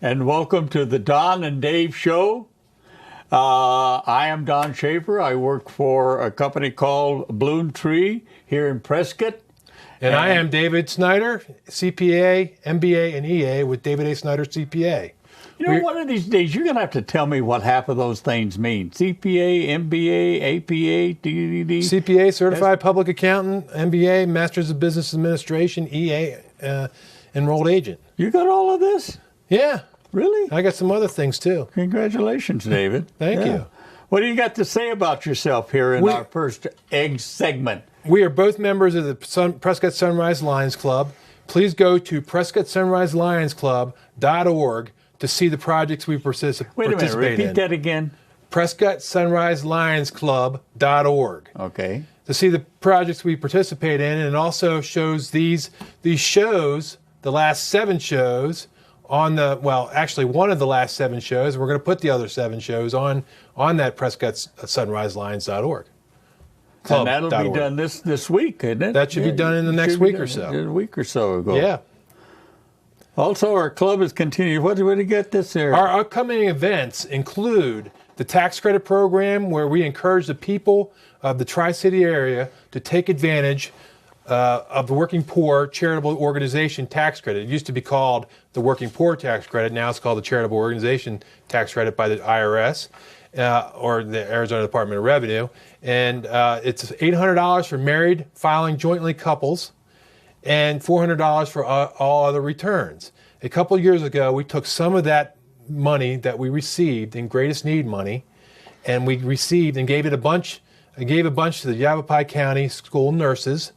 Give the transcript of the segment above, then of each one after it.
and welcome to the Don and Dave Show. I am Don Schaefer. I work for a company called Bloom Tree here in Prescott. And I am David Snyder, CPA, MBA, and EA with David A. Snyder CPA. You know, one of these days you're going to have to tell me what half of those things mean. CPA, MBA, APA, DDD. CPA, Certified Public Accountant, MBA, Masters of Business Administration, EA, Enrolled Agent. You got all of this? Yeah. Really? I got some other things too. Congratulations, David. Thank you. What do you got to say about yourself here in our first egg segment? We are both members of the Prescott Sunrise Lions Club. Please go to PrescottSunriseLionsClub.org to see the projects we participate in. Wait a minute, repeat that again. PrescottSunriseLionsClub.org. Okay. To see the projects we participate in, and it also shows these shows, the last 7 shows, on the, well, actually one of the last 7 shows. We're going to put the other 7 shows on that PrescottSunriseLions.org. And that'll be done this week, isn't it? That should be done in the next week or so. A week or so ago. Yeah. Also, our club is continuing. What do we get this year? Our upcoming events include the tax credit program, where we encourage the people of the Tri-City area to take advantage of the Working Poor Charitable Organization Tax Credit. It used to be called the Working Poor Tax Credit. Now it's called the Charitable Organization Tax Credit by the IRS or the Arizona Department of Revenue. And it's $800 for married filing jointly couples and $400 for all other returns. A couple of years ago, we took some of that money that we received in greatest need money, and we received and gave a bunch to the Yavapai County school nurses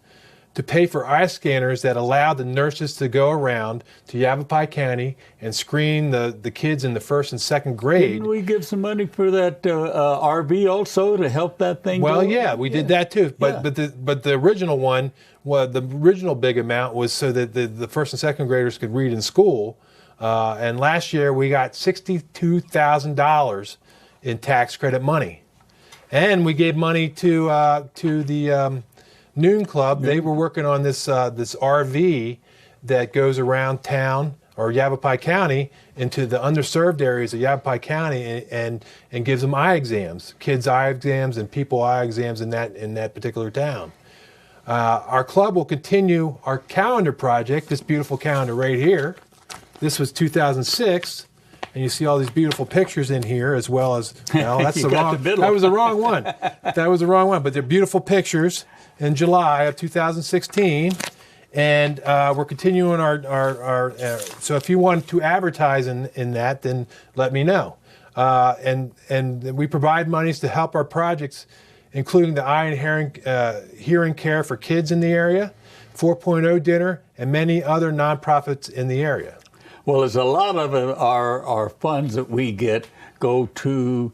to pay for eye scanners that allowed the nurses to go around to Yavapai County and screen the kids in the 1st and 2nd grade. Didn't we give some money for that RV also to help that thing Well, go? yeah, we did that too. But the original one, the original big amount was so that the 1st and 2nd graders could read in school. And last year we got $62,000 in tax credit money. And we gave money to the Noon Club. They were working on this RV that goes around town or Yavapai County into the underserved areas of Yavapai County and gives them eye exams, kids' eye exams and people eye exams in that particular town. Our club will continue our calendar project, this beautiful calendar right here. This was 2006. And you see all these beautiful pictures in here, as well as, well, that's that was the wrong one. That was the wrong one, but they're beautiful pictures in July of 2016. And we're continuing our so if you want to advertise in that, then let me know. And we provide monies to help our projects, including the eye and hearing care for kids in the area, 4.0 dinner, and many other nonprofits in the area. Well, there's a lot of our funds that we get go to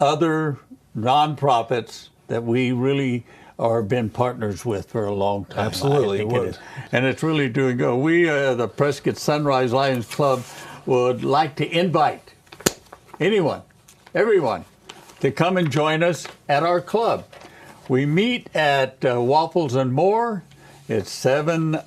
other nonprofits that we really are been partners with for a long time. Absolutely. And it's really doing good. We, the Prescott Sunrise Lions Club, would like to invite everyone, to come and join us at our club. We meet at Waffles and More. It's 7...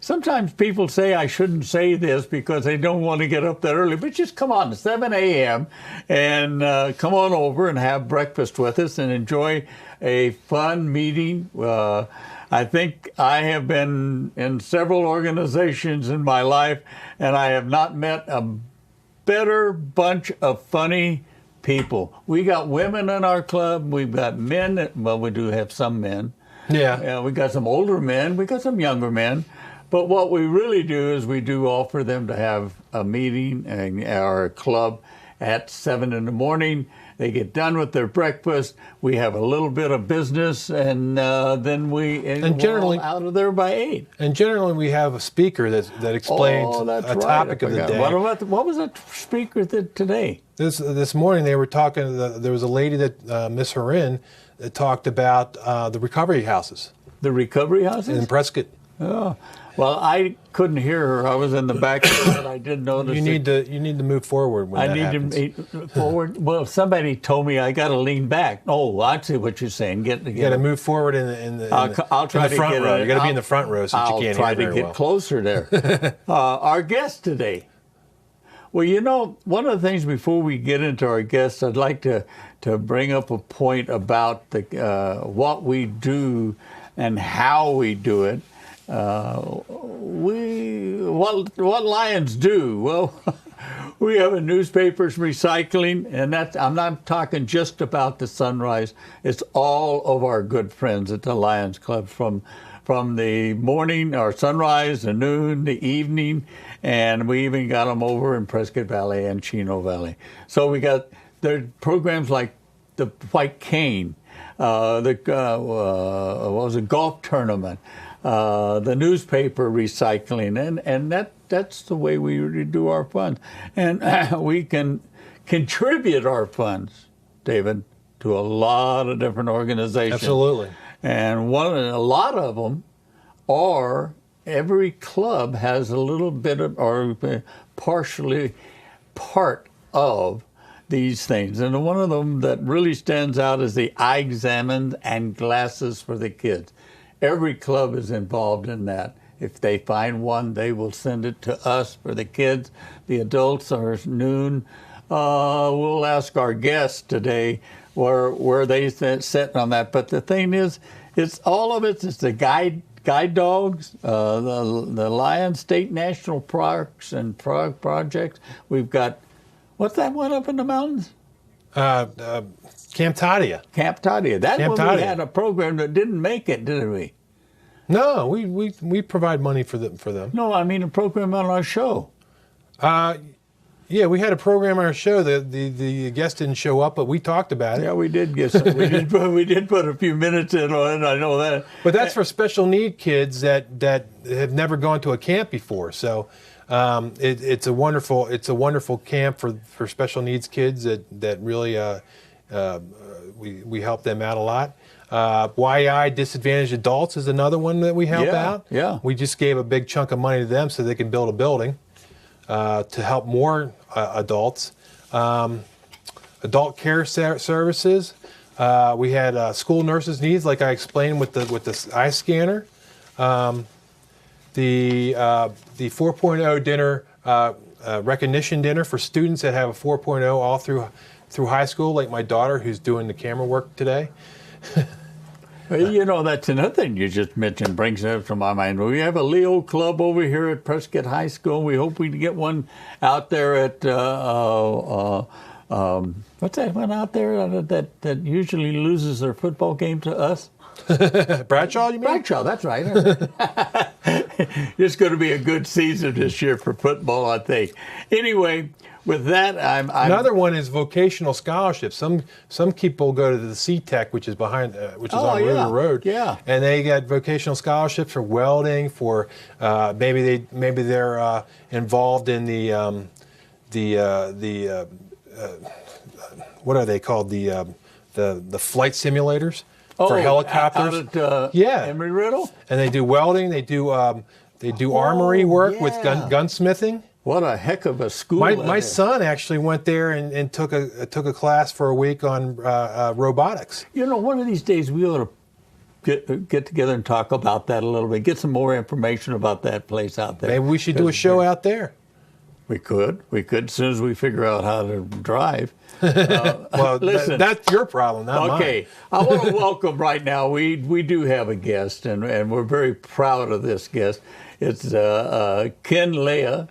Sometimes people say I shouldn't say this because they don't want to get up that early, but just come on, 7 a.m. and come on over and have breakfast with us and enjoy a fun meeting. I think I have been in several organizations in my life, and I have not met a better bunch of funny people. We got women in our club. We've got men. Well, we do have some men. Yeah. We got some older men. We got some younger men. But what we really do is we do offer them to have a meeting in our club at 7 in the morning. They get done with their breakfast. We have a little bit of business, and then we're all out of there by 8. And generally, we have a speaker that explains a topic of the day. What was the speaker today? This morning they were talking. There was a lady that Miss Harin that talked about the recovery houses. The recovery houses in Prescott. Oh. Well, I couldn't hear her. I was in the back, but I did notice. You need to move forward when that happens. I need to move forward. Well, somebody told me I got to lean back. Oh, I see what you're saying. You got to move forward in the front row. You got to be in the front row since you can't hear very well. I'll try to get closer there. Our guest today, Well, one of the things before we get into our guests, I'd like to bring up a point about what we do and how we do it. What Lions do? Well, we have a newspapers recycling, and I'm not talking just about the Sunrise. It's all of our good friends at the Lions Club from the morning or sunrise, the noon, the evening, and we even got them over in Prescott Valley and Chino Valley. So we got their programs like the White Cane, the golf tournament, the newspaper recycling, and that's the way we do our funds. And we can contribute our funds, David, to a lot of different organizations. Absolutely. And a lot of them are, every club has a little bit of, or partially part of these things. And one of them that really stands out is the eye exams and glasses for the kids. Every club is involved in that. If they find one, they will send it to us for the kids. The adults are noon. We'll ask our guests today where they sit on that. But the thing is, it's all of it. It's the guide dogs, the Lions State National Parks and projects. We've got, what's that one up in the mountains? Camp Tadia. Camp Tadia. That Camp one we Tadia. had a program that didn't make it, did we? No, we provide money for them. No, I mean a program on our show. Yeah, we had a program on our show. The guest didn't show up, but we talked about it. Yeah, we did get some. we did put a few minutes in on it. I know that. But that's for special need kids that have never gone to a camp before. So it's a wonderful camp for special needs kids that really we help them out a lot. YI Disadvantaged Adults is another one that we help out. Yeah. We just gave a big chunk of money to them so they can build a building to help more adults. Adult care services. We had school nurses needs, like I explained with the eye scanner. The 4.0 dinner, recognition dinner for students that have a 4.0 all through high school, like my daughter who's doing the camera work today. Well, that's another thing you just mentioned, brings it up to my mind. We have a Leo Club over here at Prescott High School. We hope we can get one out there at, what's that one out there that usually loses their football game to us? Bradshaw, you mean? Bradshaw, that's right. It's going to be a good season this year for football, I think. Anyway, with that, I'm another one is vocational scholarships. Some people go to the C-Tech, which is behind, which is on River Road. Yeah. And they get vocational scholarships for welding, for maybe they're involved in the what are they called, the flight simulators for helicopters. Out at Embry-Riddle? And they do welding. They do armory work with gunsmithing. What a heck of a school! My son actually went there and took a class for a week on robotics. One of these days we ought to get together and talk about that a little bit. Get some more information about that place out there. Maybe we should do a show out there. We could as soon as we figure out how to drive. Well, listen, that's your problem, not mine. Okay, I want to welcome right now. We do have a guest, and we're very proud of this guest. It's Ken Lea.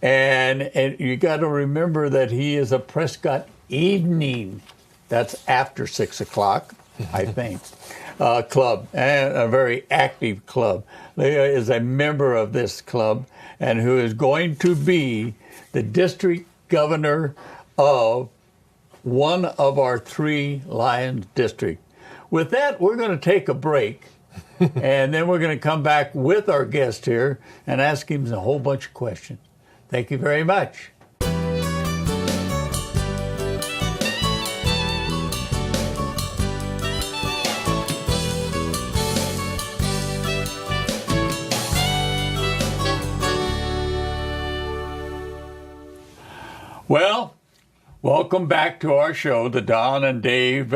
And you got to remember that he is a Prescott evening, that's after 6 o'clock, I think, club, and a very active club. Leah is a member of this club and who is going to be the district governor of one of our 3 Lions districts. With that, we're going to take a break. And then we're going to come back with our guest here and ask him a whole bunch of questions. Thank you very much. Well, welcome back to our show, the Don and Dave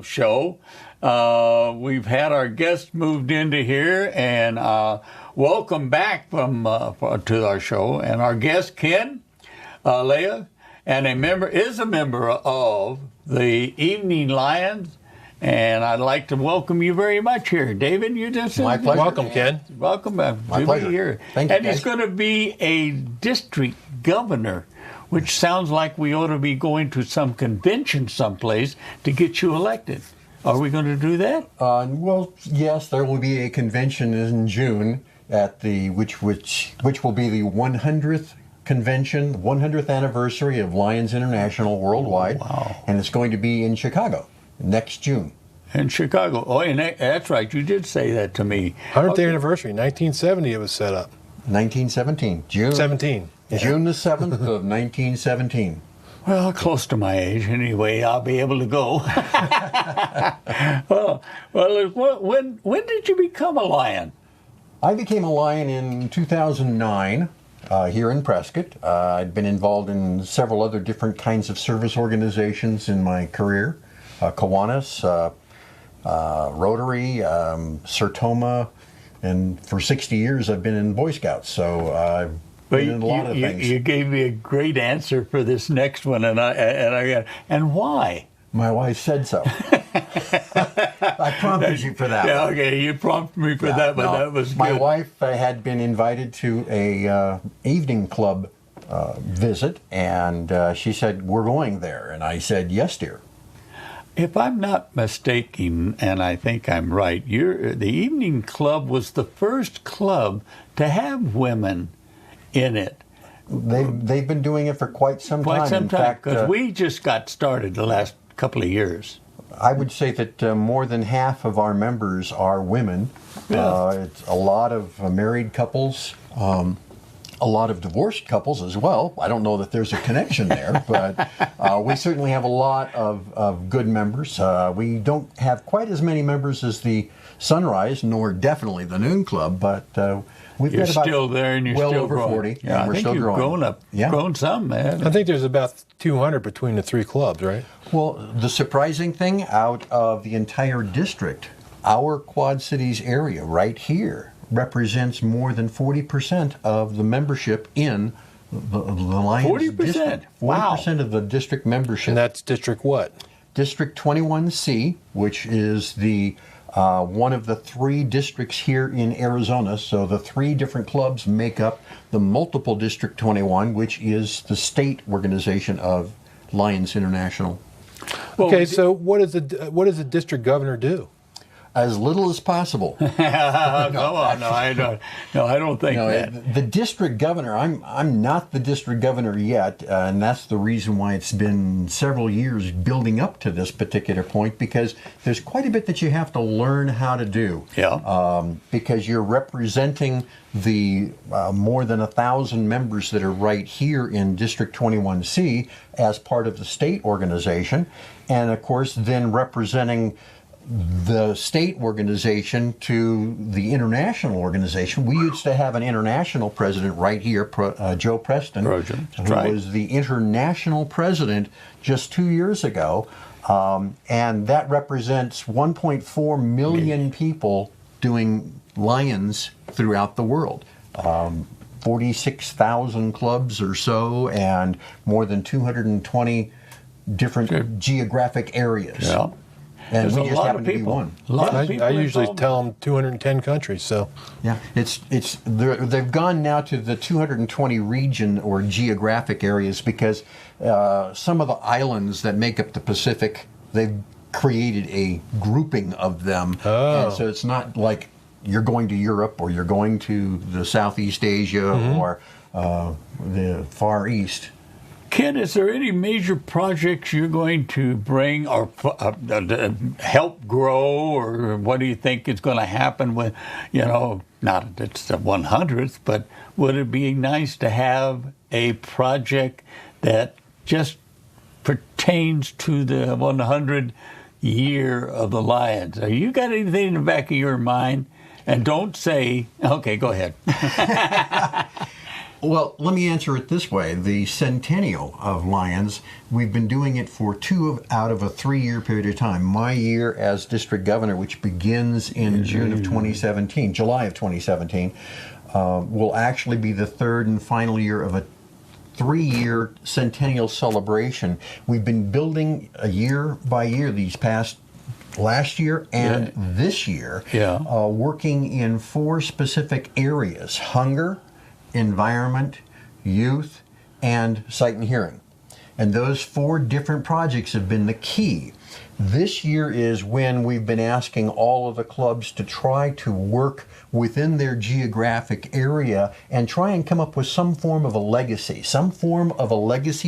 show. We've had our guest moved into here, and welcome back to our show. And our guest, Ken, Leah, and is a member of the Evening Lions. And I'd like to welcome you very much here. David, you just... My pleasure. Welcome, Ken. Welcome. My pleasure. Here. Thank you, And he's guys. going to be a district governor, which sounds like we ought to be going to some convention someplace to get you elected. Are we going to do that? Well, yes, there will be a convention in June at the which will be the 100th convention, 100th anniversary of Lions International worldwide. Wow. And it's going to be in Chicago next June. In Chicago. Oh, and that's right. You did say that to me. 100th anniversary, 1970 it was set up. 1917, June 17. June the 7th of 1917. Well, close to my age anyway. I'll be able to go. When did you become a Lion? I became a Lion in 2009 here in Prescott. I'd been involved in several other different kinds of service organizations in my career. Kiwanis, Rotary, Sertoma, and for 60 years I've been in Boy Scouts. So I've been in a lot of things. You gave me a great answer for this next one, and why? My wife said so. I prompted you for that Yeah, one. okay, you prompted me for that, but No, that was good. my wife had been invited to a evening club visit, and she said, "We're going there." And I said, "Yes, dear." If I'm not mistaken, and I think I'm right, the Evening Club was the first club to have women in it. They've been doing it for quite some time. Quite some In time, fact, because we just got started the last couple of years. I would say that more than half of our members are women. Yeah. It's a lot of married couples, a lot of divorced couples as well. I don't know that there's a connection there, but we certainly have a lot of good members. We don't have quite as many members as the Sunrise, nor definitely the Noon Club, but we've You're got about still there, and you're well still over growing. 40, Yeah, and we're I think still you've growing. grown some, man. I think there's about 200 between the three clubs, right? Well, the surprising thing, out of the entire district, our Quad Cities area right here represents more than 40% of the membership in the Lions 40%? district. Wow. 40% of the district membership. And that's District what? District 21C, which is the one of the three districts here in Arizona. So the three different clubs make up the multiple District 21, which is the state organization of Lions International. Well, Okay, so what does the district governor do? As little as possible. no, I don't think No, that. the district governor, I'm not the district governor yet, and that's the reason why it's been several years building up to this particular point, because there's quite a bit that you have to learn how to do. Yeah. Because you're representing the more than 1,000 members that are right here in District 21C as part of the state organization, and of course then representing the state organization to the international organization. We used to have an international president right here, Joe Preston, who right. was the international president just 2 years ago, and that represents 1.4 million people doing Lions throughout the world. 46,000 clubs or so, and more than 220 different geographic areas. Yeah. And There's we a just lot happen of to be people. one. A lot of I people usually involved. tell them 210 countries, so. Yeah, they've gone now to the 220 region or geographic areas because some of the islands that make up the Pacific, they've created a grouping of them. Oh. And so it's not like you're going to Europe or you're going to the Southeast Asia or the Far East. Ken, is there any major projects you're going to bring or help grow, or what do you think is going to happen with, not that it's the 100th, but would it be nice to have a project that just pertains to the 100th year of the Lions? Have you got anything in the back of your mind? And don't say, okay, go ahead. Well, let me answer it this way. The centennial of Lions, we've been doing it for out of a 3-year period of time. My year as district governor, which begins in July of 2017, will actually be the third and final year of a 3-year centennial celebration. We've been building year by year these past last year and this year, working in 4 specific areas: hunger, environment, youth, and sight and hearing. And those 4 different projects have been the key. This year is when we've been asking all of the clubs to try to work within their geographic area and try and come up with some form of a legacy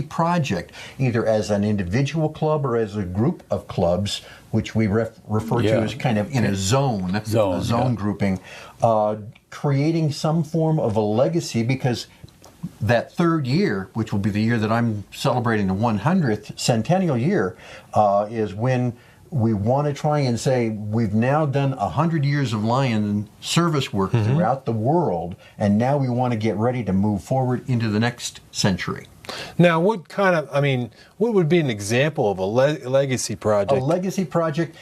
project, either as an individual club or as a group of clubs, which we refer to as kind of in a zone grouping, creating some form of a legacy, because that 3rd year, which will be the year that I'm celebrating the 100th centennial year, is when we want to try and say we've now done 100 years of Lion service work throughout the world, and now we want to get ready to move forward into the next century. Now, what would be an example of a legacy project? A legacy project,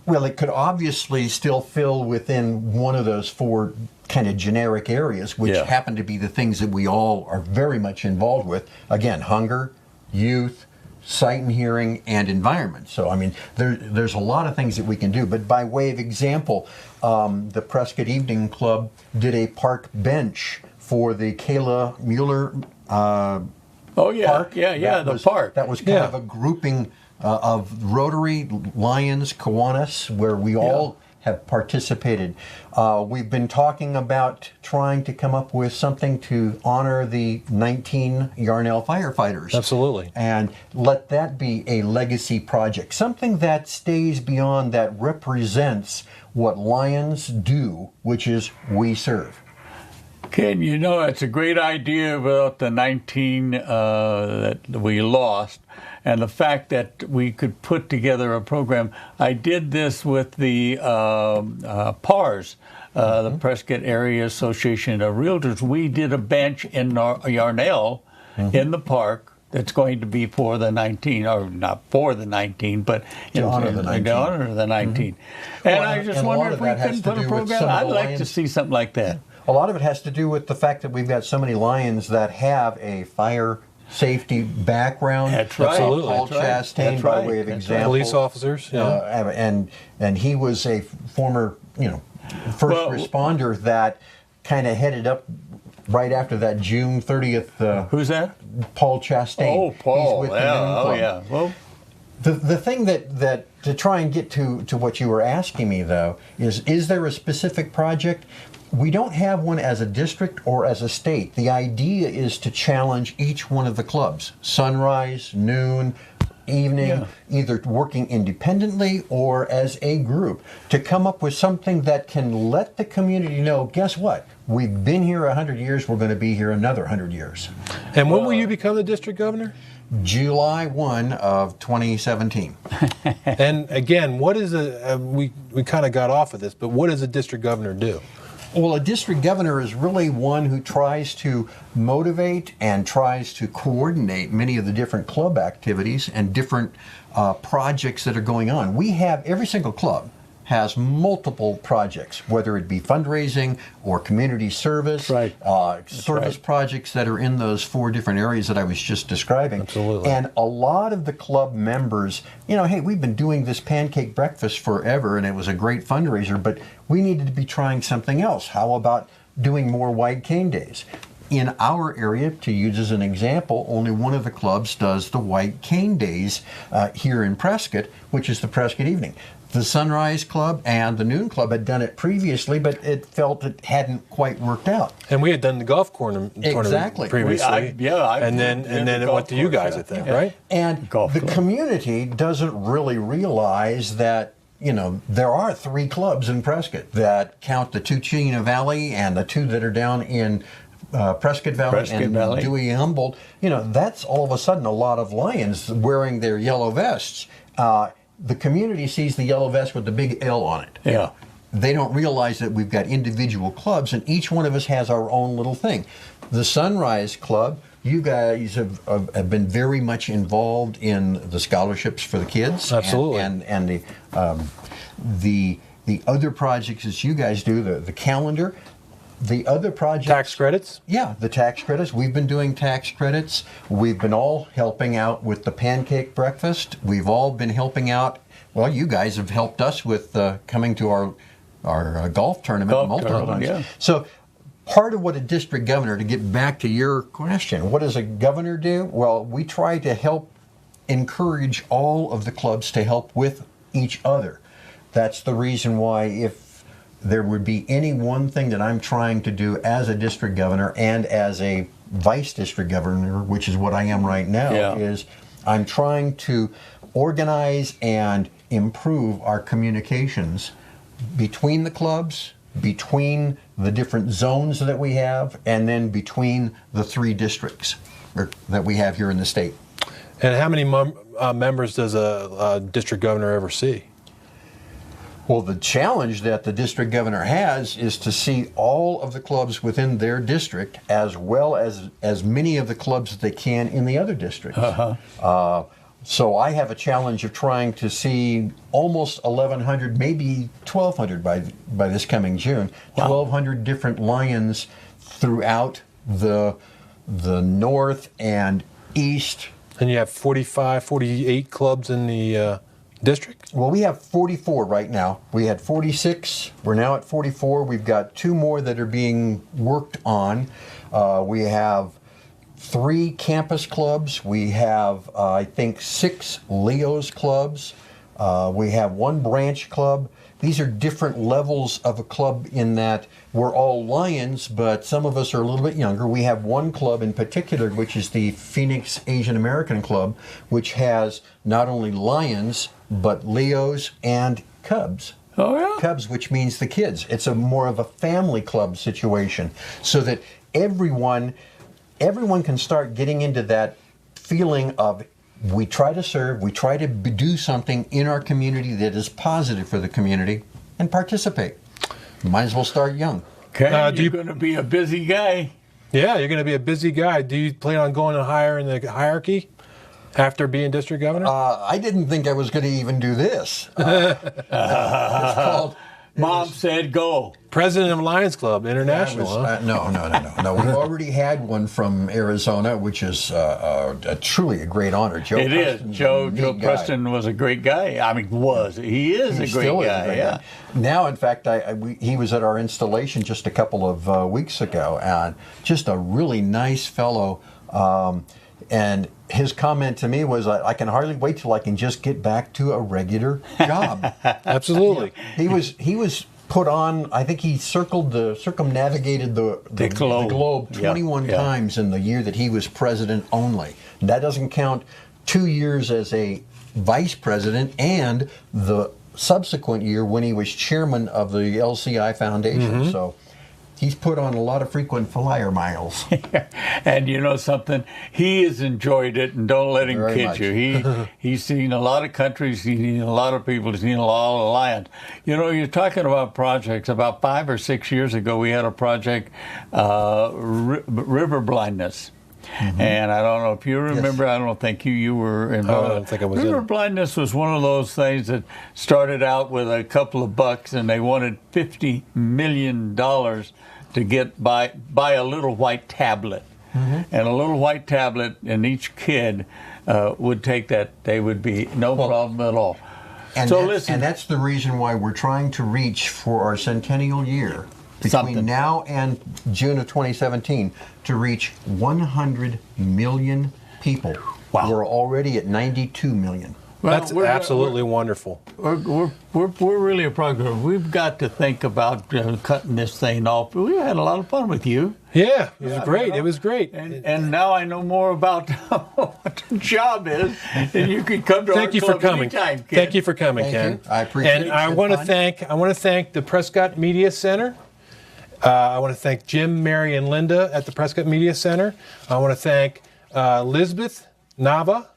well, it could obviously still fill within one of those 4 kind of generic areas, which happen to be the things that we all are very much involved with. Again, hunger, youth, sight and hearing, and environment. So, I mean, there's a lot of things that we can do. But by way of example, the Prescott Evening Club did a park bench for the Kayla Mueller park. The park. That was kind of a grouping of Rotary, Lions, Kiwanis, where we all have participated. We've been talking about trying to come up with something to honor the 19 Yarnell firefighters. Absolutely. And let that be a legacy project, something that stays beyond, that represents what Lions do, which is we serve. Ken, it's a great idea about the 19 that we lost, and the fact that we could put together a program. I did this with the PARS, the Prescott Area Association of Realtors. We did a bench in Yarnell in the park that's going to be for the 19, or not for the 19, but in honor of the 19. And I just wonder if we couldn't put a program. I'd like to see something like that. A lot of it has to do with the fact that we've got so many Lions that have a fire safety background. That's right. Absolutely. Paul Chastain, by way of example. Police officers. And he was a former, first responder that kind of headed up right after that June 30th. Who's that? Paul Chastain. Oh, Paul. He's with the Noon Club. Yeah. Well, the thing that to try and get to what you were asking me, though, is there a specific project? We don't have one as a district or as a state. The idea is to challenge each one of the clubs, Sunrise, Noon, Evening, either working independently or as a group, to come up with something that can let the community know, guess what? We've been here 100 years, we're going to be here another 100 years. And when will you become the district governor? July 1 of 2017. And again, what is we kind of got off of this, but what does a district governor do? Well, a district governor is really one who tries to motivate and tries to coordinate many of the different club activities and different projects that are going on. We have, every single club has multiple projects, whether it be fundraising or community service, service projects that are in those 4 different areas that I was just describing. Absolutely. And a lot of the club members, hey, we've been doing this pancake breakfast forever and it was a great fundraiser, but we needed to be trying something else. How about doing more White Cane Days? In our area, to use as an example, only one of the clubs does the White Cane Days here in Prescott, which is the Prescott Evening. The Sunrise Club and the Noon Club had done it previously, but it felt it hadn't quite worked out. And we had done the golf tournament previously. And then it went to you guys, I think, right? And the community doesn't really realize that, there are 3 clubs in Prescott that count the 2 Chena Valley and the 2 that are down in Prescott Valley and Dewey Humboldt. That's all of a sudden a lot of Lions wearing their yellow vests. The community sees the yellow vest with the big L on it. Yeah. They don't realize that we've got individual clubs, and each one of us has our own little thing. The Sunrise Club, you guys have been very much involved in the scholarships for the kids. Absolutely. And the other projects that you guys do, the calendar. The other projects. Tax credits? Yeah, the tax credits. We've been doing tax credits. We've been all helping out with the pancake breakfast. We've all been helping out. Well, you guys have helped us with coming to our golf tournament multiple times. Yeah. So part of what a district governor, to get back to your question, what does a governor do? Well, we try to help encourage all of the clubs to help with each other. That's the reason why if there would be any one thing that I'm trying to do as a district governor and as a vice district governor, which is what I am right now, is I'm trying to organize and improve our communications between the clubs, between the different zones that we have, and then between the 3 districts that we have here in the state. And how many members does a district governor ever see? Well, the challenge that the district governor has is to see all of the clubs within their district as well as many of the clubs that they can in the other districts. So I have a challenge of trying to see almost 1,100, maybe 1,200 by this coming June. Wow. 1,200 different Lions throughout the north and east. And you have 45, 48 clubs in the district? Well, we have 44 right now. We had 46. We're now at 44. We've got 2 more that are being worked on. We have 3 campus clubs. We have, I think, 6 Leo's clubs. We have 1 branch club. These are different levels of a club in that we're all Lions, but some of us are a little bit younger. We have 1 club in particular, which is the Phoenix Asian American Club, which has not only Lions, but Leos and Cubs. Oh, yeah? Cubs, which means the kids. It's a more of a family club situation, so that everyone can start getting into that feeling of we try to serve, we try to do something in our community that is positive for the community, and participate. Might as well start young. Okay, you're going to be a busy guy. Yeah, you're going to be a busy guy. Do you plan on going higher in the hierarchy after being district governor? I didn't think I was going to even do this. It's called... Mom said go. President of Lions Club International. No. We've already had one from Arizona, which is truly a great honor. Joe It Preston's is. Joe a neat guy. Preston was a great guy. I mean, he is a great guy. Yeah. Now, in fact, he was at our installation just a couple of weeks ago, and just a really nice fellow. And his comment to me was, I can hardly wait till I can just get back to a regular job. Absolutely. Yeah. He was put on, I think he circumnavigated the globe 21 times in the year that he was president only. And that doesn't count 2 years as a vice president and the subsequent year when he was chairman of the LCI Foundation. Mm-hmm. So he's put on a lot of frequent flyer miles. And you know something? He has enjoyed it, and don't let him Very kid much. you. He's seen a lot of countries, he's seen a lot of people, he's seen a lot of Lions. You know, you're talking about projects. About 5 or 6 years ago, we had a project, river blindness. Mm-hmm. And I don't know if you remember, yes. I don't think you were involved. I don't think I was River blindness was one of those things that started out with a couple of bucks, and they wanted $50 million to get buy a little white tablet. Mm-hmm. And a little white tablet, and each kid would take that. They would be no problem at all. And that's the reason why we're trying to reach for our centennial year between now and June of 2017 to reach 100 million people. Wow. We're already at 92 million. Well, that's absolutely wonderful. We're really a program. We've got to think about cutting this thing off. We had a lot of fun with you. Yeah, it was great. It was great. And now I know more about what the job is, and you can come to our club anytime, Ken. Thank you for coming, Ken. I appreciate it. And I want to thank the Prescott Media Center. I want to thank Jim, Mary, and Linda at the Prescott Media Center. I want to thank Lisbeth Nava,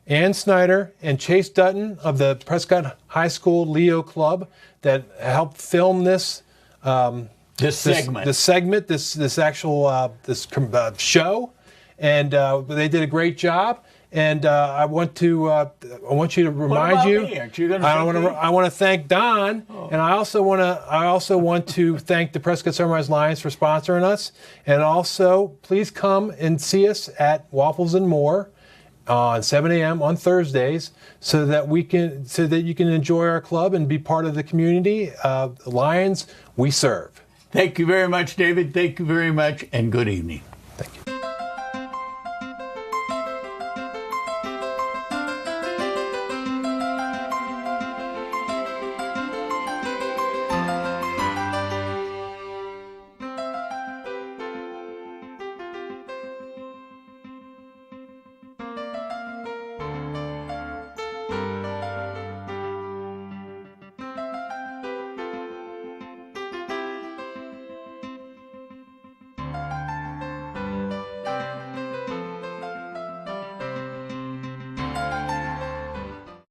Ann Snyder, and Chase Dutton of the Prescott High School Leo Club that helped film this segment, this actual show, and they did a great job. And I want you to remind about you. me? Aren't you gonna I say want to. me? I want to thank Don, and I also want to thank the Prescott Sunrise Lions for sponsoring us. And also, please come and see us at Waffles and More on 7 a.m. on Thursdays, so that you can enjoy our club and be part of the community. Lions, we serve. Thank you very much, David. Thank you very much, and good evening.